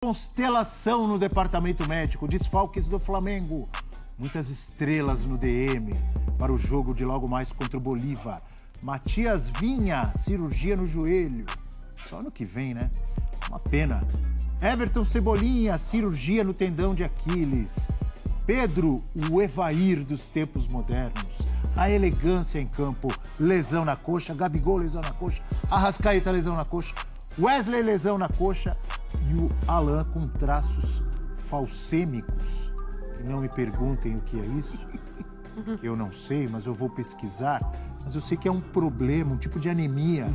Constelação no departamento médico, desfalques do Flamengo. Muitas estrelas no DM para o jogo de logo mais contra o Bolívar. Matias Vinha, cirurgia no joelho. Só no que vem, né? Uma pena. Everton Cebolinha, cirurgia no tendão de Aquiles. Pedro, o Evair dos tempos modernos. A elegância em campo, lesão na coxa. Gabigol, lesão na coxa. Arrascaeta, lesão na coxa. Wesley, lesão na coxa. E o Alan com traços falcêmicos. E não me perguntem o que é isso. Eu não sei, mas eu vou pesquisar. Mas eu sei que é um problema, um tipo de anemia.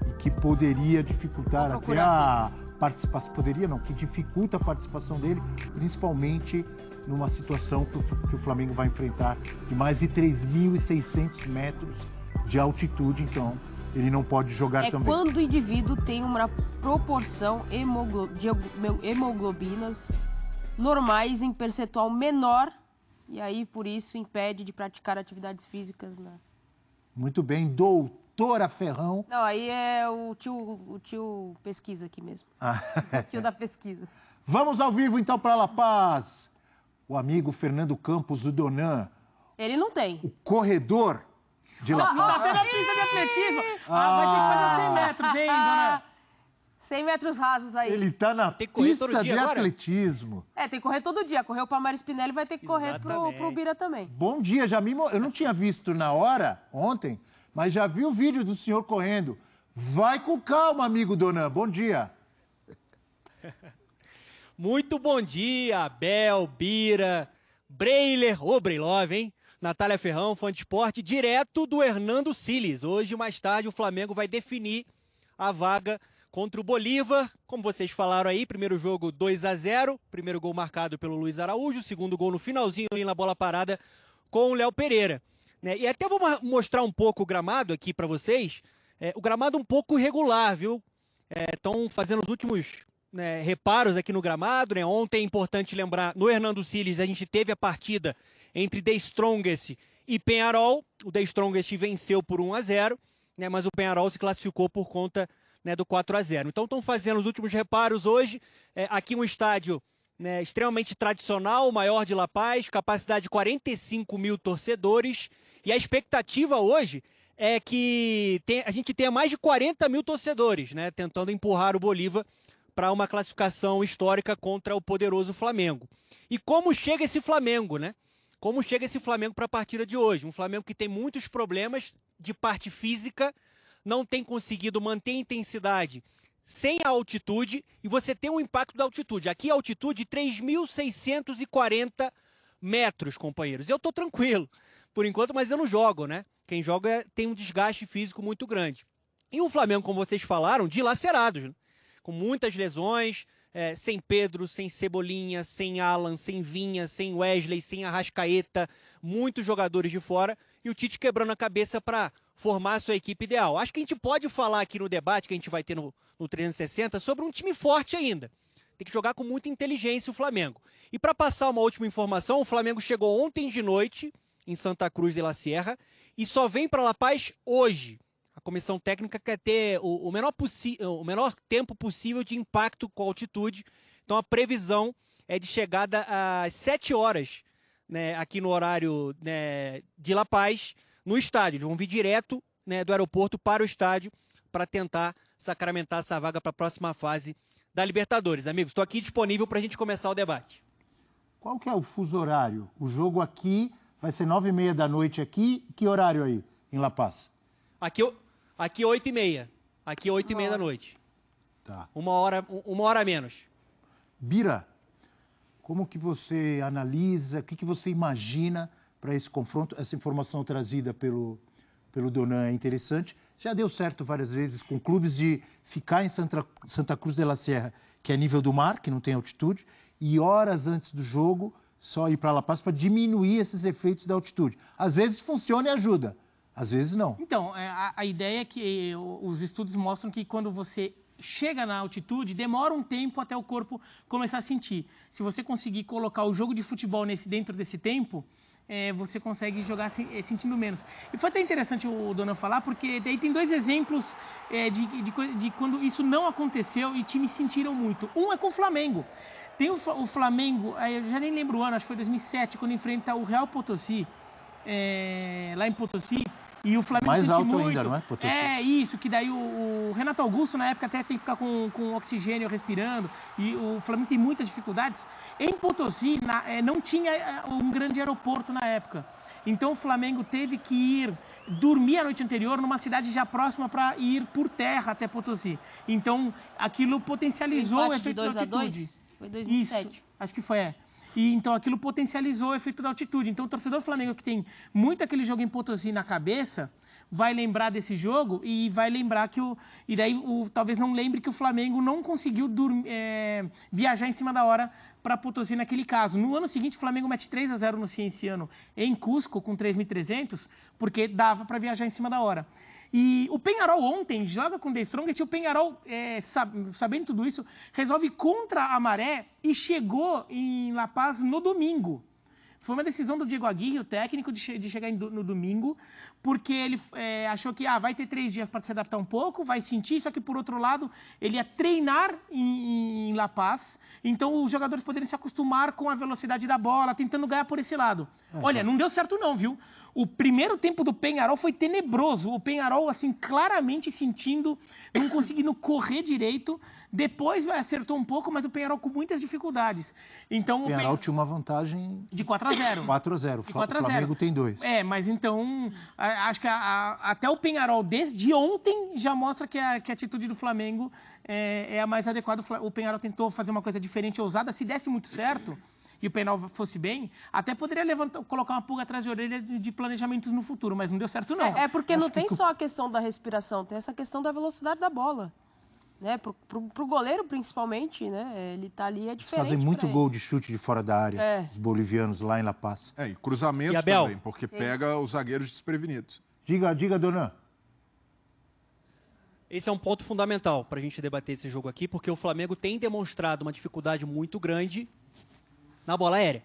E que poderia dificultar até a participação. Poderia não, que dificulta a participação dele, principalmente numa situação que o Flamengo vai enfrentar de mais de 3.600 metros de altitude. Então, ele não pode jogar também. É quando o indivíduo tem uma proporção de hemoglobinas normais em percentual menor e aí, por isso, impede de praticar atividades físicas, né? Muito bem, doutora Ferrão. Não, aí é o tio pesquisa aqui mesmo. O tio da pesquisa. Vamos ao vivo, então, para La Paz. O amigo Fernando Campos, o Donan. Ele não tem. O corredor de La Paz. Tá vendo a pista de atletismo? Vai ter que fazer 100 metros, hein, dona? 100 metros rasos aí. Ele tá na pista de atletismo. É, tem que correr todo dia. Correu para Mário Spinelli, vai ter que correr pro Bira também. Bom dia, eu não tinha visto na hora, ontem, mas já vi o vídeo do senhor correndo. Vai com calma, amigo Donan. Bom dia. Muito bom dia, Abel, Bira, Breiler, ô Breilov, hein? Natália Ferrão, fã de esporte, direto do Hernando Siles. Hoje, mais tarde, o Flamengo vai definir a vaga contra o Bolívar. Como vocês falaram aí, primeiro jogo 2-0, primeiro gol marcado pelo Luiz Araújo, segundo gol no finalzinho ali na bola parada com o Léo Pereira. Né? E até vou mostrar um pouco o gramado aqui para vocês. O gramado um pouco irregular, viu? Estão fazendo os últimos reparos aqui no gramado. Né? Ontem, é importante lembrar, no Hernando Siles a gente teve a partida entre The Strongest e Peñarol. O The Strongest venceu por 1-0, né? Mas o Peñarol se classificou por conta do 4-0. Então estão fazendo os últimos reparos hoje. Aqui um estádio extremamente tradicional, o maior de La Paz, capacidade de 45 mil torcedores. E a expectativa hoje é que a gente tenha mais de 40 mil torcedores, né, tentando empurrar o Bolívar para uma classificação histórica contra o poderoso Flamengo. E como chega esse Flamengo, né? Como chega esse Flamengo para a partida de hoje? Um Flamengo que tem muitos problemas de parte física, não tem conseguido manter a intensidade sem a altitude, e você tem um impacto da altitude. Aqui a altitude 3.640 metros, companheiros. Eu estou tranquilo, por enquanto, mas eu não jogo, né? Quem joga tem um desgaste físico muito grande. E um Flamengo, como vocês falaram, dilacerados, né? Com muitas lesões, sem Pedro, sem Cebolinha, sem Alan, sem Vinha, sem Wesley, sem Arrascaeta, muitos jogadores de fora, e o Tite quebrando a cabeça para formar a sua equipe ideal. Acho que a gente pode falar aqui no debate que a gente vai ter no 360 sobre um time forte ainda. Tem que jogar com muita inteligência o Flamengo. E para passar uma última informação, o Flamengo chegou ontem de noite em Santa Cruz de la Sierra e só vem para La Paz hoje. A comissão técnica quer ter o menor tempo possível de impacto com a altitude. Então a previsão é de chegada às 7 horas, né, aqui no horário, né, de La Paz, no estádio. Eles vão vir direto, né, do aeroporto para o estádio para tentar sacramentar essa vaga para a próxima fase da Libertadores. Amigos, estou aqui disponível para a gente começar o debate. Qual que é o fuso horário? O jogo aqui vai ser 9h30 da noite aqui. Que horário aí, em La Paz? Aqui 8h30. Aqui 8h30 da noite. Tá. Uma hora a menos. Bira, como que você analisa, o que você imagina para esse confronto? Essa informação trazida pelo Donan é interessante. Já deu certo várias vezes com clubes de ficar em Santa Cruz de la Sierra, que é nível do mar, que não tem altitude, e horas antes do jogo só ir para La Paz para diminuir esses efeitos da altitude. Às vezes funciona e ajuda, às vezes não. Então, a ideia é que os estudos mostram que quando você chega na altitude, demora um tempo até o corpo começar a sentir. Se você conseguir colocar o jogo de futebol dentro desse tempo, você consegue jogar sentindo menos. E foi até interessante o Donan falar, porque daí tem 2 exemplos de quando isso não aconteceu e times sentiram muito. Um é com o Flamengo. Tem o Flamengo, eu já nem lembro o ano, acho que foi 2007, quando enfrenta o Real Potosí, lá em Potosí, e o Flamengo mais sentiu alto muito. ainda, não é, Potosí? É isso, que daí o Renato Augusto, na época, até tem que ficar com oxigênio respirando, e o Flamengo tem muitas dificuldades. Em Potosí, não tinha um grande aeroporto na época. Então o Flamengo teve que dormir a noite anterior numa cidade já próxima para ir por terra até Potosí. Então aquilo potencializou o efeito da altitude. Foi 2007. Isso, acho que foi, E então aquilo potencializou o efeito da altitude. Então o torcedor do Flamengo que tem muito aquele jogo em Potosí na cabeça, vai lembrar desse jogo e vai lembrar que talvez não lembre que o Flamengo não conseguiu viajar em cima da hora para Potosí naquele caso. No ano seguinte, o Flamengo mete 3-0 no Cienciano em Cusco com 3.300, porque dava para viajar em cima da hora. E o Peñarol ontem joga com o The Strongest, e o Peñarol, sabendo tudo isso, resolve contra a maré e chegou em La Paz no domingo. Foi uma decisão do Diego Aguirre, o técnico, de chegar no domingo, porque ele achou que vai ter 3 dias para se adaptar um pouco, vai sentir, só que, por outro lado, ele ia treinar em La Paz, então os jogadores poderiam se acostumar com a velocidade da bola, tentando ganhar por esse lado. Olha, não deu certo não, viu? O primeiro tempo do Peñarol foi tenebroso, o Peñarol, assim, claramente sentindo, não conseguindo correr direito, depois acertou um pouco, mas o Peñarol com muitas dificuldades. Então, o Peñarol tinha uma vantagem de 4-0. 4-0. O Flamengo tem 2. Mas então, acho que até o Peñarol desde ontem já mostra que a atitude do Flamengo é a mais adequada. O Peñarol tentou fazer uma coisa diferente, ousada. Se desse muito certo e o Peñarol fosse bem, até poderia colocar uma pulga atrás de orelha de planejamentos no futuro, mas não deu certo não. Porque não tem só a questão da respiração, tem essa questão da velocidade da bola. Né? Pro goleiro, principalmente, né? Ele tá ali, é diferente. Eles fazem muito gol de chute de fora da área, os bolivianos lá em La Paz. E cruzamento também, porque pega os zagueiros desprevenidos. Diga, Donan. Esse é um ponto fundamental para a gente debater esse jogo aqui, porque o Flamengo tem demonstrado uma dificuldade muito grande na bola aérea.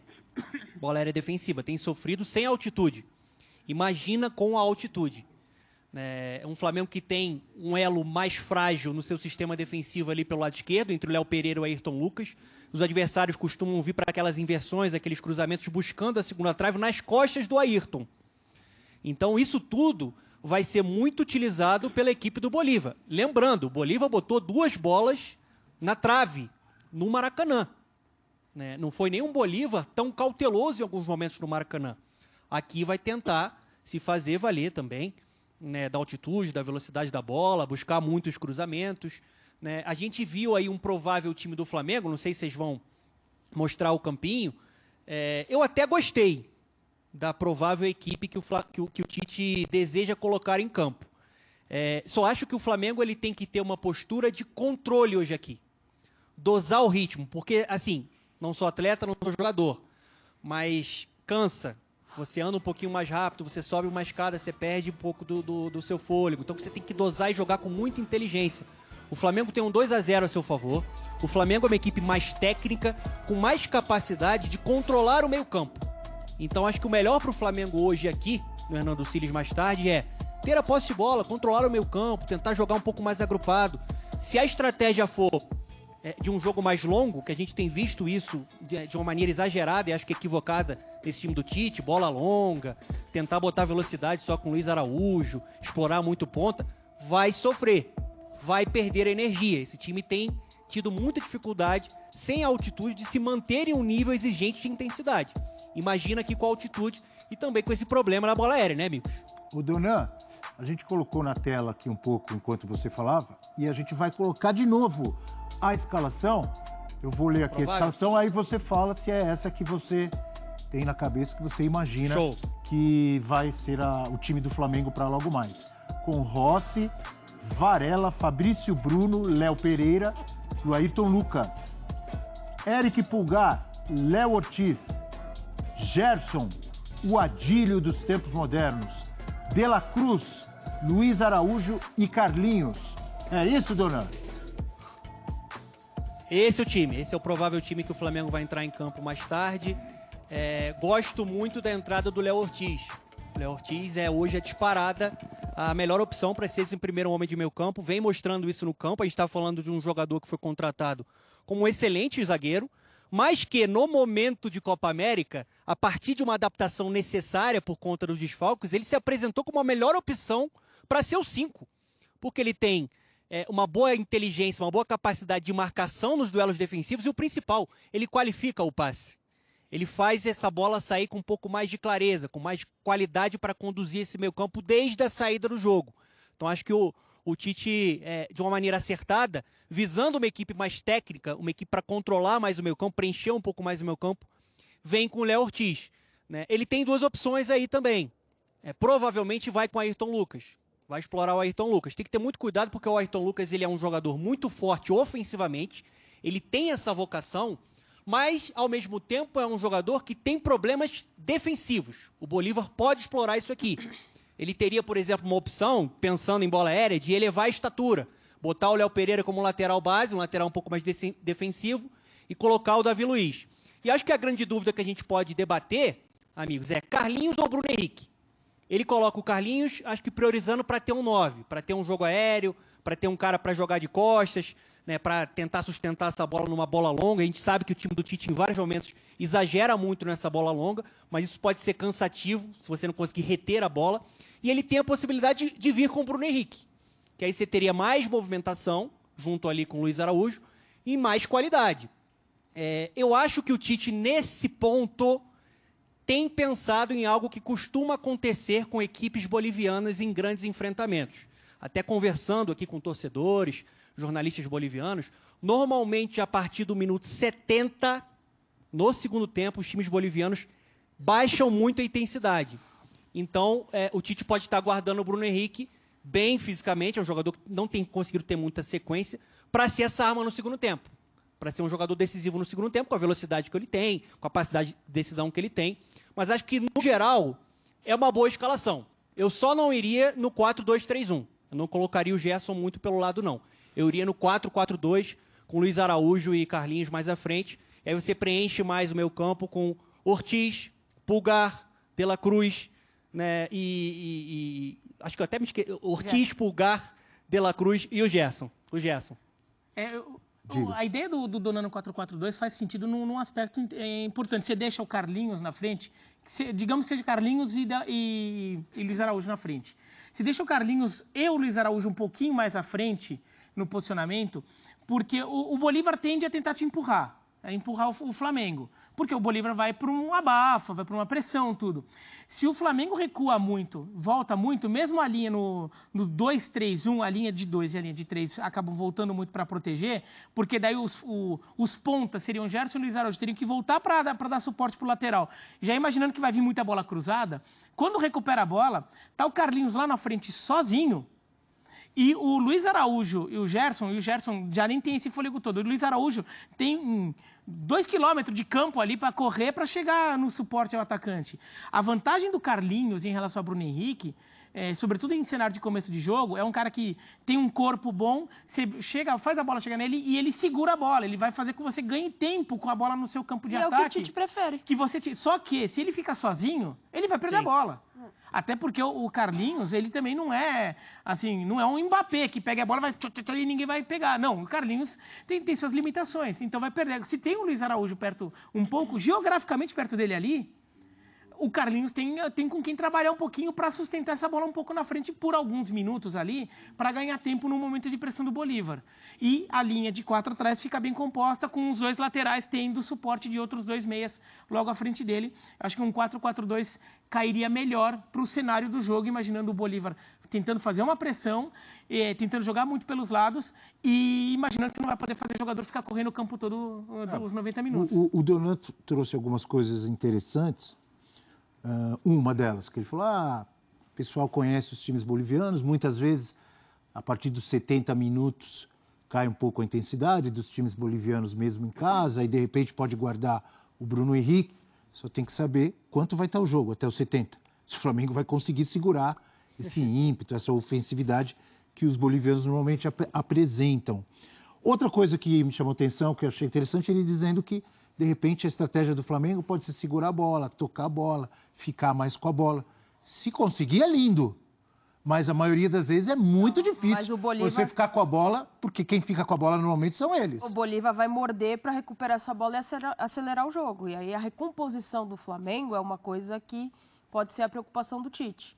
Bola aérea defensiva, tem sofrido sem altitude. Imagina com a altitude. É um Flamengo que tem um elo mais frágil no seu sistema defensivo ali pelo lado esquerdo, entre o Léo Pereira e o Ayrton Lucas. Os adversários costumam vir para aquelas inversões, aqueles cruzamentos buscando a segunda trave nas costas do Ayrton. Então isso tudo vai ser muito utilizado pela equipe do Bolívar. Lembrando, o Bolívar botou 2 bolas na trave, no Maracanã. Não foi nenhum Bolívar tão cauteloso em alguns momentos no Maracanã. Aqui vai tentar se fazer valer também, da altitude, da velocidade da bola, buscar muitos cruzamentos. A gente viu aí um provável time do Flamengo, não sei se vocês vão mostrar o campinho, eu até gostei da provável equipe que o Tite deseja colocar em campo. Só acho que o Flamengo ele tem que ter uma postura de controle hoje aqui. Dosar o ritmo, porque, assim, não sou atleta, não sou jogador, mas cansa. Você anda um pouquinho mais rápido, você sobe uma escada, você perde um pouco do seu fôlego. Então você tem que dosar e jogar com muita inteligência. O Flamengo tem um 2-0 a seu favor. O Flamengo é uma equipe mais técnica, com mais capacidade de controlar o meio-campo. Então acho que o melhor para o Flamengo hoje aqui, no Hernando Siles mais tarde, é ter a posse de bola, controlar o meio-campo, tentar jogar um pouco mais agrupado. Se a estratégia for de um jogo mais longo, que a gente tem visto isso de uma maneira exagerada e acho que equivocada nesse time do Tite, bola longa, tentar botar velocidade só com o Luiz Araújo, explorar muito ponta, vai sofrer, vai perder energia. Esse time tem tido muita dificuldade, sem altitude, de se manter em um nível exigente de intensidade. Imagina aqui com a altitude e também com esse problema na bola aérea, né, amigos? O Donan, a gente colocou na tela aqui um pouco enquanto você falava, e a gente vai colocar de novo a escalação. Eu vou ler aqui a escalação, aí você fala se é essa que você tem na cabeça, que você imagina que vai ser o time do Flamengo para logo mais. Com Rossi, Varela, Fabrício Bruno, Léo Pereira e o Ayrton Lucas. Eric Pulgar, Léo Ortiz, Gerson, o Adílio dos tempos modernos, De La Cruz, Luiz Araújo e Carlinhos. É isso, Donan? Esse é o time, esse é o provável time que o Flamengo vai entrar em campo mais tarde. Gosto muito da entrada do Léo Ortiz. O Léo Ortiz é hoje a disparada, a melhor opção para ser esse primeiro homem de meio campo. Vem mostrando isso no campo. A gente está falando de um jogador que foi contratado como um excelente zagueiro, mas que no momento de Copa América, a partir de uma adaptação necessária por conta dos desfalques, ele se apresentou como a melhor opção para ser o 5. Porque ele tem uma boa inteligência, uma boa capacidade de marcação nos duelos defensivos e o principal, ele qualifica o passe. Ele faz essa bola sair com um pouco mais de clareza, com mais qualidade para conduzir esse meio campo desde a saída do jogo. Então acho que o Tite, de uma maneira acertada, visando uma equipe mais técnica, uma equipe para controlar mais o meio campo, preencher um pouco mais o meio campo, vem com o Léo Ortiz. Né? Ele tem duas opções aí também. Provavelmente vai com o Ayrton Lucas. Vai explorar o Ayrton Lucas. Tem que ter muito cuidado porque o Ayrton Lucas ele é um jogador muito forte ofensivamente. Ele tem essa vocação, mas ao mesmo tempo é um jogador que tem problemas defensivos. O Bolívar pode explorar isso aqui. Ele teria, por exemplo, uma opção, pensando em bola aérea, de elevar a estatura. Botar o Léo Pereira como lateral base, um lateral um pouco mais defensivo, e colocar o Davi Luiz. E acho que a grande dúvida que a gente pode debater, amigos, é Carlinhos ou Bruno Henrique? Ele coloca o Carlinhos, acho que priorizando para ter um 9, para ter um jogo aéreo, para ter um cara para jogar de costas, né, para tentar sustentar essa bola numa bola longa. A gente sabe que o time do Tite, em vários momentos, exagera muito nessa bola longa, mas isso pode ser cansativo se você não conseguir reter a bola. E ele tem a possibilidade de vir com o Bruno Henrique, que aí você teria mais movimentação, junto ali com o Luiz Araújo, e mais qualidade. Eu acho que o Tite, nesse ponto, tem pensado em algo que costuma acontecer com equipes bolivianas em grandes enfrentamentos. Até conversando aqui com torcedores, jornalistas bolivianos, normalmente a partir do minuto 70, no segundo tempo, os times bolivianos baixam muito a intensidade. Então, o Tite pode estar aguardando o Bruno Henrique bem fisicamente, é um jogador que não tem conseguido ter muita sequência, para ser essa arma no segundo tempo. Para ser um jogador decisivo no segundo tempo, com a velocidade que ele tem, com a capacidade de decisão que ele tem. Mas acho que, no geral, é uma boa escalação. Eu só não iria no 4-2-3-1. Eu não colocaria o Gerson muito pelo lado, não. Eu iria no 4-4-2, com Luiz Araújo e Carlinhos mais à frente. E aí você preenche mais o meio campo com Ortiz, Pulgar, De La Cruz, né, acho que eu até me esqueci. Ortiz, Pulgar, De La Cruz e o Gerson. A ideia do Donano 4-4-2 faz sentido num aspecto importante. Você deixa o Carlinhos na frente, digamos que seja Carlinhos e Luiz Araújo na frente. Você deixa o Carlinhos e o Luiz Araújo um pouquinho mais à frente no posicionamento, porque o Bolívar tende a tentar te empurrar. Empurrar o Flamengo. Porque o Bolívar vai para um abafa, vai para uma pressão, tudo. Se o Flamengo recua muito, volta muito, mesmo a linha no 2-3-1, a linha de 2 e a linha de 3 acabam voltando muito para proteger, porque daí os pontas seriam Gerson e Luiz Araújo, teriam que voltar para dar suporte para o lateral. Já imaginando que vai vir muita bola cruzada, quando recupera a bola, tá o Carlinhos lá na frente sozinho, e o Luiz Araújo e o Gerson já nem tem esse fôlego todo. O Luiz Araújo tem 2 quilômetros de campo ali para correr para chegar no suporte ao atacante. A vantagem do Carlinhos em relação ao Bruno Henrique, sobretudo em cenário de começo de jogo, é um cara que tem um corpo bom, você faz a bola chegar nele e ele segura a bola. Ele vai fazer com que você ganhe tempo com a bola no seu campo de ataque. É o que o Tite prefere. Só que, se ele ficar sozinho, ele vai perder a bola. Até porque o Carlinhos, ele também não é um Mbappé que pega a bola e ninguém vai pegar. Não, o Carlinhos tem suas limitações, então vai perder. Se tem o Luiz Araújo geograficamente perto dele ali, o Carlinhos tem com quem trabalhar um pouquinho para sustentar essa bola um pouco na frente por alguns minutos ali, para ganhar tempo no momento de pressão do Bolívar. E a linha de 4 atrás fica bem composta, com os 2 laterais tendo suporte de outros 2 meias logo à frente dele. Acho que um 4-4-2 cairia melhor para o cenário do jogo, imaginando o Bolívar tentando fazer uma pressão, tentando jogar muito pelos lados e imaginando que você não vai poder fazer o jogador ficar correndo o campo todo os 90 minutos. O Donato trouxe algumas coisas interessantes. Uma delas, que ele falou, o pessoal conhece os times bolivianos, muitas vezes, a partir dos 70 minutos, cai um pouco a intensidade dos times bolivianos mesmo em casa, e de repente pode guardar o Bruno Henrique, só tem que saber quanto vai estar o jogo, até os 70. Se o Flamengo vai conseguir segurar esse ímpeto, essa ofensividade que os bolivianos normalmente apresentam. Outra coisa que me chamou a atenção, que eu achei interessante, ele dizendo que De repente, a estratégia do Flamengo pode ser segurar a bola, tocar a bola, ficar mais com a bola. Se conseguir, é lindo. Mas a maioria das vezes é muito difícil mas o Bolívar... você ficar com a bola, porque quem fica com a bola normalmente são eles. O Bolívar vai morder para recuperar essa bola e acelerar o jogo. E aí a recomposição do Flamengo é uma coisa que pode ser a preocupação do Tite.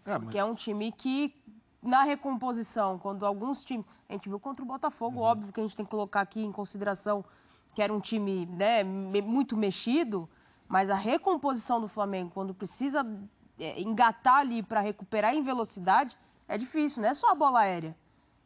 Porque é um time que, na recomposição, quando alguns times... A gente viu contra o Botafogo, óbvio que a gente tem que colocar aqui em consideração que era um time, né, muito mexido, mas a recomposição do Flamengo, quando precisa engatar ali para recuperar em velocidade, é difícil, não é só a bola aérea.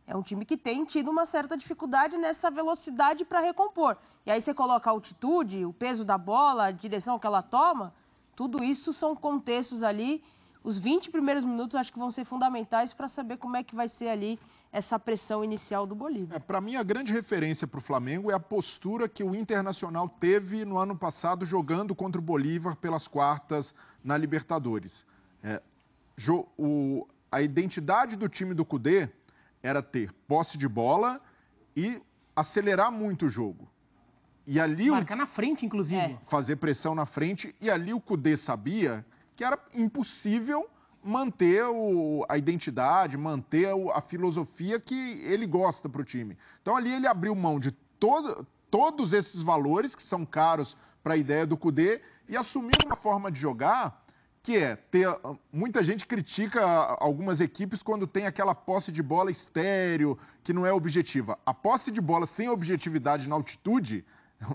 É um time que tem tido uma certa dificuldade nessa velocidade para recompor. E aí você coloca a altitude, o peso da bola, a direção que ela toma, tudo isso são contextos ali. Os 20 primeiros minutos acho que vão ser fundamentais para saber como é que vai ser ali essa pressão inicial do Bolívar. Para mim, a grande referência para o Flamengo é a postura que o Internacional teve no ano passado jogando contra o Bolívar pelas quartas na Libertadores. A identidade do time do Kudê era ter posse de bola e acelerar muito o jogo. E ali marcar na frente, inclusive. Fazer pressão na frente. E ali o Kudê sabia que era impossível manter a identidade, manter a filosofia que ele gosta para o time. Então ali ele abriu mão de todos esses valores que são caros para a ideia do Kudê e assumiu uma forma de jogar que é ter... Muita gente critica algumas equipes quando tem aquela posse de bola estéril, que não é objetiva. A posse de bola sem objetividade na altitude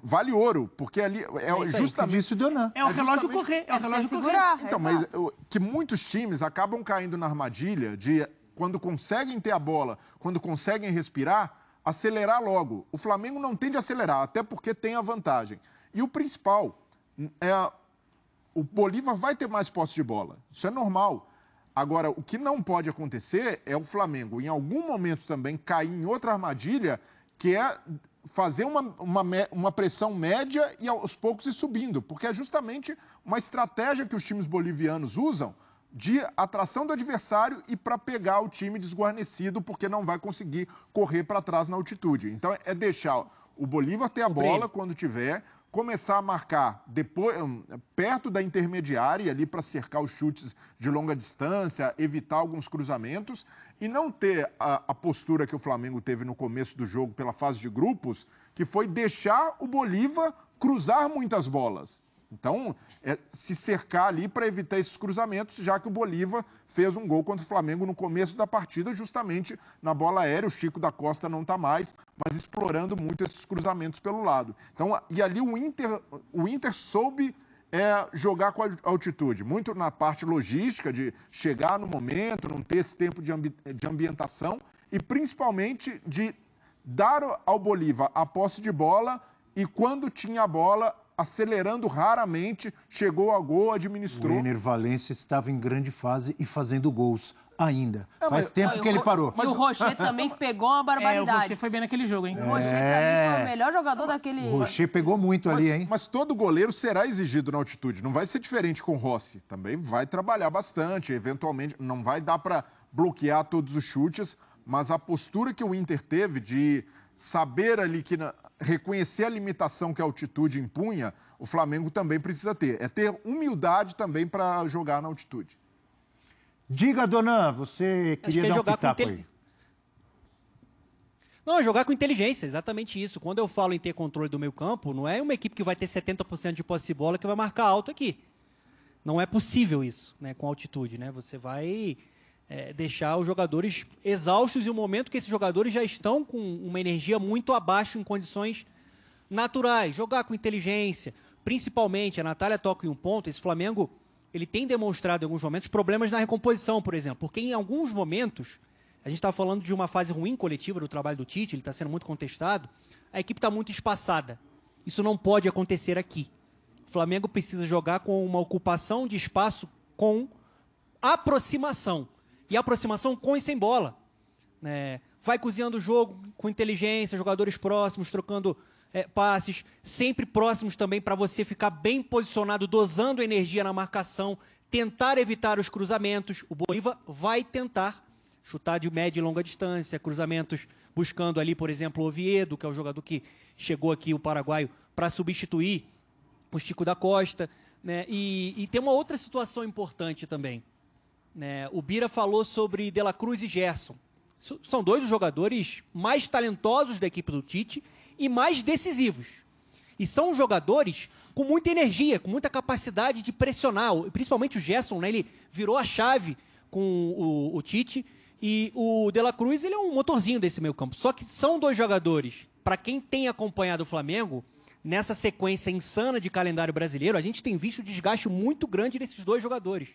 vale ouro, porque ali é justamente isso deu não. É o relógio correr, é o relógio segurar. Então, mas que muitos times acabam caindo na armadilha de, quando conseguem ter a bola, quando conseguem respirar, acelerar logo. O Flamengo não tem de acelerar, até porque tem a vantagem. E o principal, o Bolívar vai ter mais posse de bola. Isso é normal. Agora, o que não pode acontecer é o Flamengo, em algum momento também, cair em outra armadilha, que é fazer uma pressão média e aos poucos ir subindo, porque é justamente uma estratégia que os times bolivianos usam de atração do adversário e para pegar o time desguarnecido, porque não vai conseguir correr para trás na altitude. Então é deixar o Bolívar ter a bola quando tiver, começar a marcar depois, perto da intermediária ali para cercar os chutes de longa distância, evitar alguns cruzamentos e não ter a postura que o Flamengo teve no começo do jogo pela fase de grupos, que foi deixar o Bolívar cruzar muitas bolas. Então, se cercar ali para evitar esses cruzamentos, já que o Bolívar fez um gol contra o Flamengo no começo da partida, justamente na bola aérea. O Chico da Costa não está mais, mas explorando muito esses cruzamentos pelo lado. Então, e ali o Inter soube jogar com a altitude, muito na parte logística, de chegar no momento, não ter esse tempo de ambientação, e principalmente de dar ao Bolívar a posse de bola e, quando tinha a bola, acelerando raramente, chegou a gol, administrou. O Ener Valencia estava em grande fase e fazendo gols ainda. Faz tempo que ele parou. E o Rocher também pegou uma barbaridade. O Rocher foi bem naquele jogo, hein? O Rocher, pra mim, foi o melhor jogador daquele... O Rocher pegou muito ali, hein? Mas todo goleiro será exigido na altitude. Não vai ser diferente com o Rossi. Também vai trabalhar bastante. Eventualmente, não vai dar para bloquear todos os chutes, mas a postura que o Inter teve de saber ali reconhecer a limitação que a altitude impunha, o Flamengo também precisa ter. É ter humildade também para jogar na altitude. Diga, Donan, você queria dar um pitaco aí. Não, é jogar com inteligência, exatamente isso. Quando eu falo em ter controle do meio campo, não é uma equipe que vai ter 70% de posse de bola que vai marcar alto aqui. Não é possível isso, né, com altitude, né? Você vai deixar os jogadores exaustos em um momento que esses jogadores já estão com uma energia muito abaixo em condições naturais. Jogar com inteligência, principalmente, a Natália toca em um ponto, esse Flamengo, ele tem demonstrado em alguns momentos problemas na recomposição, por exemplo, porque em alguns momentos, a gente está falando de uma fase ruim coletiva do trabalho do Tite, ele está sendo muito contestado, a equipe está muito espaçada. Isso não pode acontecer aqui. O Flamengo precisa jogar com uma ocupação de espaço com aproximação. E aproximação com e sem bola. Vai cozinhando o jogo com inteligência, jogadores próximos, trocando passes, sempre próximos também para você ficar bem posicionado, dosando energia na marcação, tentar evitar os cruzamentos. O Bolívar vai tentar chutar de média e longa distância, cruzamentos buscando ali, por exemplo, o Oviedo, que é o jogador que chegou aqui, o paraguaio, para substituir o Chico da Costa, né? E tem uma outra situação importante também, né? O Bira falou sobre De La Cruz e Gerson. São dois dos jogadores mais talentosos da equipe do Tite e mais decisivos. E são jogadores com muita energia, com muita capacidade de pressionar. Principalmente o Gerson, né? Ele virou a chave com o Tite. E o De La Cruz, ele é um motorzinho desse meio campo. Só que são dois jogadores, para quem tem acompanhado o Flamengo, nessa sequência insana de calendário brasileiro, a gente tem visto um desgaste muito grande desses dois jogadores,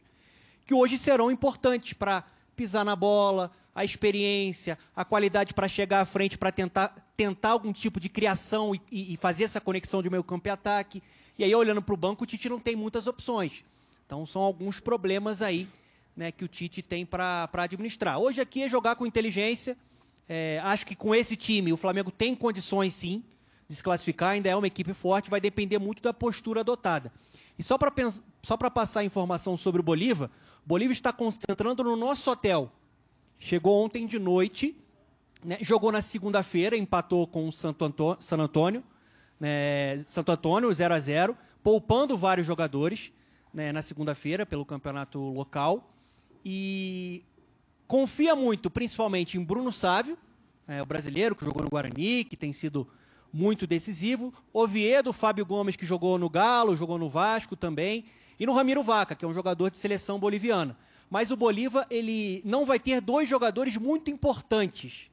que hoje serão importantes para pisar na bola, a experiência, a qualidade para chegar à frente, para tentar algum tipo de criação e fazer essa conexão de meio campo e ataque. E aí, olhando para o banco, o Tite não tem muitas opções. Então, são alguns problemas aí, né, que o Tite tem para administrar. Hoje aqui é jogar com inteligência. Acho que com esse time o Flamengo tem condições, sim, de se classificar. Ainda é uma equipe forte, vai depender muito da postura adotada. E só para passar a informação sobre o Bolívar está concentrando no nosso hotel. Chegou ontem de noite, né, jogou na segunda-feira, empatou com o San Antônio, né, Santo Antônio, 0-0, poupando vários jogadores, né, na segunda-feira pelo campeonato local. E confia muito, principalmente, em Bruno Sávio, o brasileiro que jogou no Guarani, que tem sido muito decisivo. Oviedo, Fábio Gomes, que jogou no Galo, jogou no Vasco também. E no Ramiro Vaca, que é um jogador de seleção boliviana. Mas o Bolívar, ele não vai ter dois jogadores muito importantes.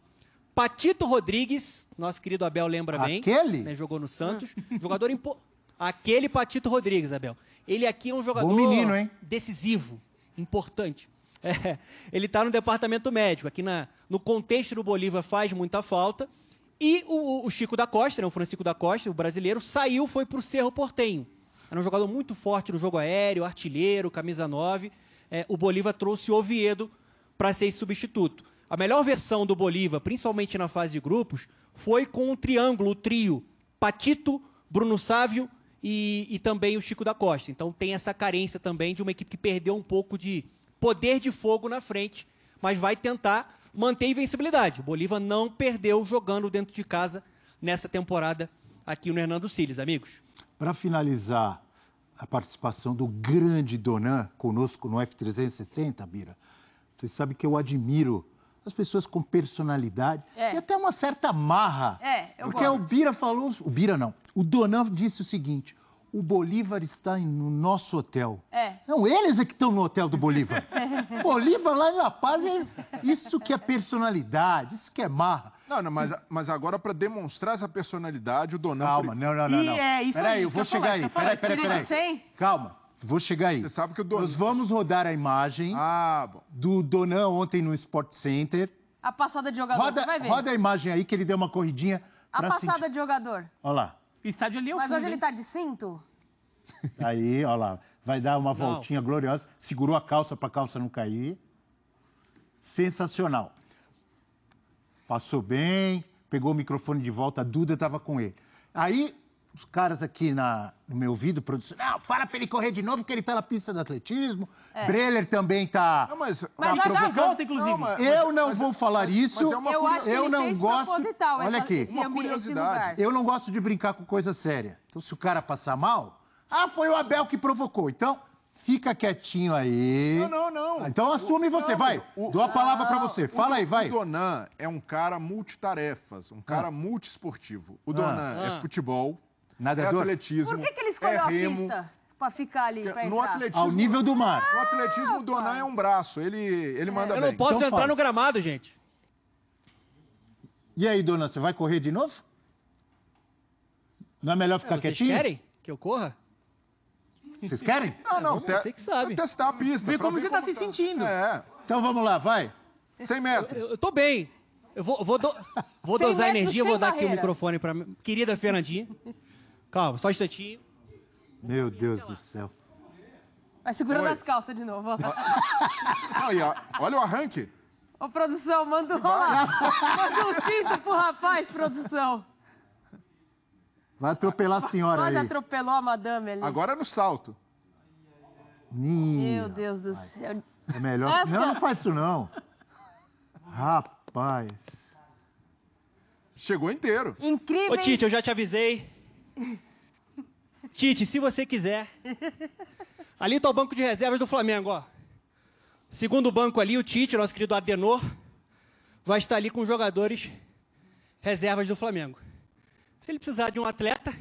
Patito Rodrigues, nosso querido Abel lembra bem. Aquele? Né, jogou no Santos. Jogador Aquele Patito Rodrigues, Abel. Ele aqui é um jogador bom menino, hein? Decisivo, importante. Ele está no departamento médico. Aqui no contexto do Bolívar faz muita falta. E o Chico da Costa, né, o Francisco da Costa, o brasileiro, foi para o Cerro Porteño. Era um jogador muito forte no jogo aéreo, artilheiro, camisa 9. O Bolívar trouxe o Oviedo para ser esse substituto. A melhor versão do Bolívar, principalmente na fase de grupos, foi com o triângulo, o trio Patito, Bruno Sávio e também o Chico da Costa. Então tem essa carência também de uma equipe que perdeu um pouco de poder de fogo na frente, mas vai tentar manter a invencibilidade. O Bolívar não perdeu jogando dentro de casa nessa temporada aqui no Hernando Siles, amigos. Para finalizar a participação do grande Donan conosco no F360, Bira, você sabe que eu admiro as pessoas com personalidade e até uma certa marra. Porque gosto. o Bira falou... O Bira não. O Donan disse o seguinte: o Bolívar está no nosso hotel. Não, eles é que estão no hotel do Bolívar. Bolívar lá em La Paz, isso que é personalidade, isso que é marra. Não, mas agora, para demonstrar essa personalidade, o Donan... Calma, não. Isso Peraí, aí, eu vou chegar aí. Peraí. Calma, vou chegar aí. Você sabe que o Donan... Nós vamos rodar a imagem bom. do Donan ontem no Sport Center. A passada de jogador, você vai ver. Roda a imagem aí que ele deu uma corridinha. A passada de jogador. Olha lá. O estádio ali é o Mas fundo, hoje ele hein? tá de cinto? Aí, olha lá. Vai dar uma voltinha gloriosa. Segurou a calça para a calça não cair. Sensacional. Passou bem, pegou o microfone de volta, a Duda estava com ele. Aí, os caras aqui no meu ouvido, produção, não, fala para ele correr de novo, que ele está na pista de atletismo. Breler também está Mas já provocando. volta, inclusive. Eu não vou falar isso. Eu acho que eu ele não fez gosto. proposital Olha aqui. esse lugar. Eu não gosto de brincar com coisa séria. Então, se o cara passar mal, foi o Abel que provocou. Então, fica quietinho aí. Não. Então, assume você, vai. Dou a palavra pra você. Fala aí, vai. O Donan é um cara multitarefas, um cara multiesportivo. O Donan é futebol, Nadador? atletismo, Por que ele escolheu a remo. pista pra ficar ali, pra No entrar? atletismo, Ao nível do mar. No atletismo, o Donan é um braço, ele manda Eu bem. não posso Então entrar fala. no gramado, gente. E aí, dona, você vai correr de novo? Não é melhor ficar Vocês quietinho? querem que eu corra? Vocês querem? Não, Você que sabe. testar a pista. Ver pra como ver você tá se sentindo. Então vamos lá, vai. 100 metros. Eu tô bem. Eu vou 100 dosar metros energia, sem vou dar aqui o barreira. microfone pra minha querida Fernandinha. Calma, só um instantinho. Meu Deus do céu. Vai segurando Oi. as calças de novo. Aí, ó, olha o arranque. Ô, produção, manda rolar. Manda um cinto pro rapaz, produção. Vai atropelar a senhora Quase aí. atropelou a madame ali. Agora é no salto. Meu Deus do céu. É melhor... Não faz isso não. Rapaz. Chegou inteiro. Incríveis. Ô, Tite, eu já te avisei. Tite, se você quiser. Ali tá o banco de reservas do Flamengo, ó. Segundo banco ali, o Tite, nosso querido Adenor, vai estar ali com os jogadores reservas do Flamengo. Se ele precisar de um atleta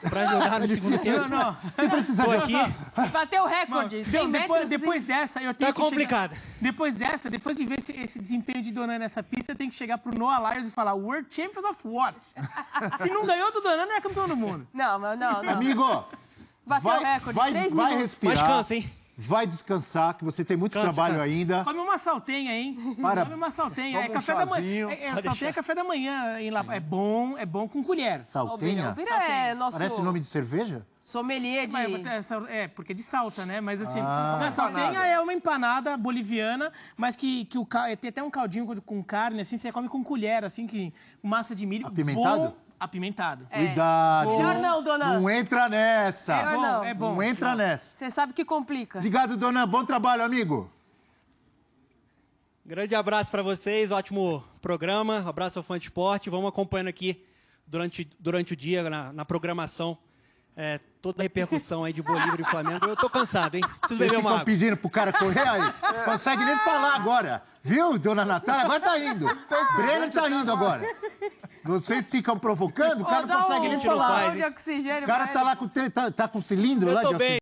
para jogar no segundo tempo, Não. Se precisar tô de aqui. Bateu o recorde, 100 metros. Depois dessa, eu tenho Tá que complicado. Depois de ver esse desempenho de Donan nessa pista, eu tenho que chegar pro Noah Lyles e falar World Champions of Waters. Se não ganhou do Donan, não é campeão do mundo. Não. Amigo, Bateu o recorde, 3 vai minutos. respirar. Mas cansa, hein? Vai descansar, que você tem muito Cansa, trabalho cansa. ainda. Come uma saltenha, hein? Para. Come uma saltenha. É Toma um café da chazinho. manhã. Pode Saltenha deixar. é café da manhã. Hein, lá. É bom com colher. Saltenha? O Bira é nosso Parece nome de cerveja? sommelier de... Porque é de salta, né? Mas assim, Ah. a saltenha é uma empanada boliviana, mas que tem até um caldinho com carne, assim, você come com colher, assim, com massa de milho. Apimentado? Bom, apimentado. Cuidado. Melhor não, dona. Não entra nessa. Melhor não. É bom. Não entra nessa. Você sabe que complica. Obrigado, dona. Bom trabalho, amigo. Grande abraço para vocês, ótimo programa. Abraço ao Fã de Esporte. Vamos acompanhando aqui durante o dia, na programação, toda a repercussão aí de Bolívar e Flamengo. Eu tô cansado, hein? Preciso Vocês beber uma ficam água. pedindo pro cara correr aí. Consegue nem falar agora. Viu, dona Natália? Agora tá indo. Brenner tá indo agora. Vocês ficam provocando, o cara não consegue nem Tira o falar. paz, de oxigênio. O cara pra tá ele. lá com, tá com cilindro Eu lá tô de bem.